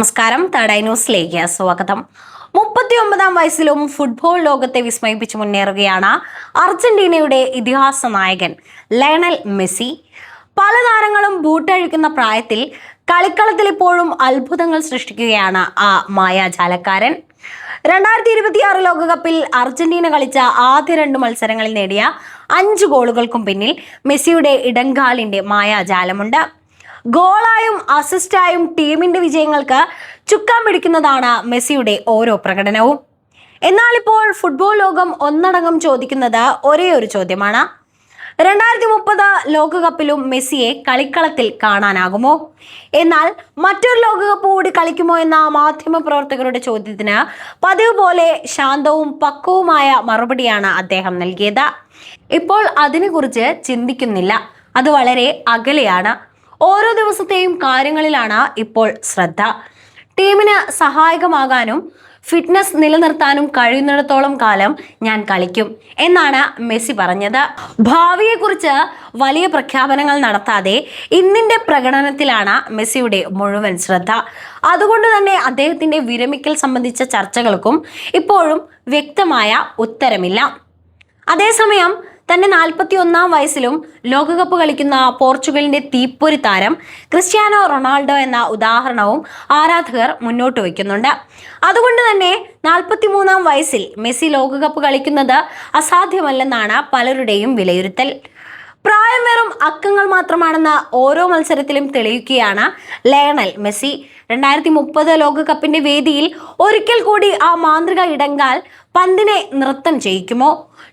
നമസ്കാരം, തടൈ ന്യൂസിലേക്ക് സ്വാഗതം. 39-ാം വയസ്സിലും ഫുട്ബോൾ ലോകത്തെ വിസ്മയിപ്പിച്ച് മുന്നേറുകയാണ് അർജന്റീനയുടെ ഇതിഹാസ നായകൻ ലയണൽ മെസ്സി. പല താരങ്ങളും ബൂട്ടഴിക്കുന്ന പ്രായത്തിൽ കളിക്കളത്തിൽ ഇപ്പോഴും അത്ഭുതങ്ങൾ സൃഷ്ടിക്കുകയാണ് ആ മായാജാലക്കാരൻ. 2026 ലോകകപ്പിൽ അർജന്റീന കളിച്ച ആദ്യ 2 മത്സരങ്ങളിൽ നേടിയ 5 ഗോളുകൾക്കും പിന്നിൽ മെസ്സിയുടെ ഇടങ്കാലിന്റെ മായാജാലമുണ്ട്. ഗോളായും അസിസ്റ്റായും ടീമിന്റെ വിജയങ്ങൾക്ക് ചുക്കാൻ പിടിക്കുന്നതാണ് മെസ്സിയുടെ ഓരോ പ്രകടനവും. എന്നാൽ ഇപ്പോൾ ഫുട്ബോൾ ലോകം ഒന്നടങ്കം ചോദിക്കുന്നത് ഒരേ ഒരു ചോദ്യമാണ്: 2030 ലോകകപ്പിലും മെസ്സിയെ കളിക്കളത്തിൽ കാണാനാകുമോ? എന്നാൽ മറ്റൊരു ലോകകപ്പ് കൂടി കളിക്കുമോ എന്ന മാധ്യമ പ്രവർത്തകരുടെ ചോദ്യത്തിന് പതിവ് പോലെ ശാന്തവും പക്വവുമായ മറുപടിയാണ് അദ്ദേഹം നൽകിയത്. ഇപ്പോൾ അതിനെക്കുറിച്ച് ചിന്തിക്കുന്നില്ല, അത് വളരെ അകലെയാണ്. ഓരോ ദിവസത്തെയും കാര്യങ്ങളിലാണ് ഇപ്പോൾ ശ്രദ്ധ. ടീമിന് സഹായകമാകാനും ഫിറ്റ്നസ് നിലനിർത്താനും കഴിയുന്നിടത്തോളം കാലം ഞാൻ കളിക്കും എന്നാണ് മെസ്സി പറഞ്ഞത്. ഭാവിയെക്കുറിച്ച് വലിയ പ്രഖ്യാപനങ്ങൾ നടത്താതെ ഇന്നിന്റെ പ്രകടനത്തിലാണ് മെസ്സിയുടെ മുഴുവൻ ശ്രദ്ധ. അതുകൊണ്ട് തന്നെ അദ്ദേഹത്തിന്റെ വിരമിക്കൽ സംബന്ധിച്ച ചർച്ചകൾക്കും ഇപ്പോഴും വ്യക്തമായ ഉത്തരമില്ല. അതേസമയം തന്റെ 41-ാം വയസ്സിലും ലോകകപ്പ് കളിക്കുന്ന പോർച്ചുഗലിന്റെ തീപ്പൊരി താരം ക്രിസ്ത്യാനോ റൊണാൾഡോ എന്ന ഉദാഹരണവും ആരാധകർ മുന്നോട്ട് വയ്ക്കുന്നുണ്ട്. അതുകൊണ്ട് തന്നെ 43-ാം വയസ്സിൽ മെസ്സി ലോകകപ്പ് കളിക്കുന്നത് അസാധ്യമല്ലെന്നാണ് പലരുടെയും വിലയിരുത്തൽ. പ്രായം വെറും അക്കങ്ങൾ മാത്രമാണെന്ന് ഓരോ മത്സരത്തിലും തെളിയിക്കുകയാണ് ലയണൽ മെസ്സി. 2030 ലോകകപ്പിന്റെ വേദിയിൽ ഒരിക്കൽ കൂടി ആ മാന്ത്രിക ഇടങ്കാൽ പന്തിനെ നൃത്തം ചെയ്യിക്കുമോ?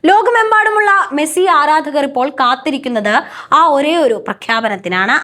ലോകമെമ്പാടുമുള്ള മെസ്സി ആരാധകർ ഇപ്പോൾ കാത്തിരിക്കുന്നത് ആ ഒരേ ഒരു പ്രഖ്യാപനത്തിനാണ്.